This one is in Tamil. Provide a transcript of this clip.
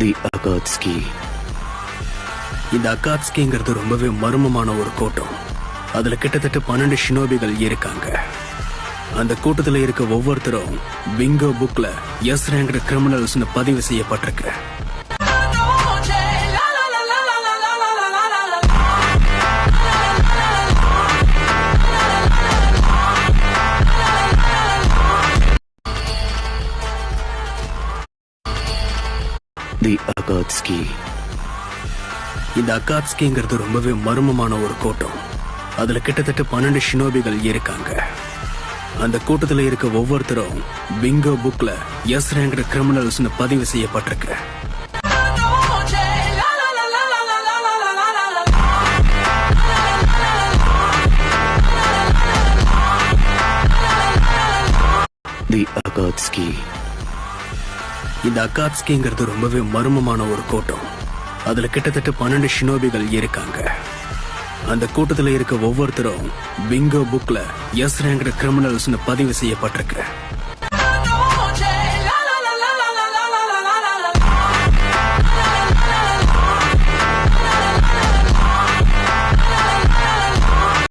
தி அகாட்ஸ்கி. இந்த அகாட்ஸ்கிங்கிறது ரொம்பவே மர்மமான ஒரு கூட்டம். அதுல கிட்டத்தட்ட 12 ஷினோபிகள் இருக்காங்க. அந்த கூட்டத்துல இருக்க ஒவ்வொருத்தரும் பிங்கோ புக்ல எஸ் ரேங்க்டு கிரிமினல்ஸ்னு பதிவு செய்யப்பட்டிருக்கு. தி அகாட்ஸ்கி. இந்த அகாட்ஸ்கிங்கிறது ரொம்பவே மர்மமான ஒரு கூட்டம். அதுல கிட்டத்தட்ட 12 ஷினோபிகள் இருக்காங்க. அந்த கூட்டத்துல இருக்க ஒவ்வொருத்தரும் பிங்கோ புக்ல எஸ் ரேங்க்டு கிரிமினல்ஸ்னு பதிவு செய்யப்பட்டிருக்கு. தி அகாட்ஸ்கி. இந்த அகாட்ஸ்கிங்கிறது ரொம்பவே மர்மமான ஒரு கூட்டம். அதுல கிட்டத்தட்ட 12 ஷினோபிகள் இருக்காங்க. அந்த கூட்டத்துல இருக்க ஒவ்வொருத்தரும் பிங்கோ புக்ல எஸ் ரேங்க்டு கிரிமினல்ஸ்னு பதிவு செய்யப்பட்டிருக்கு.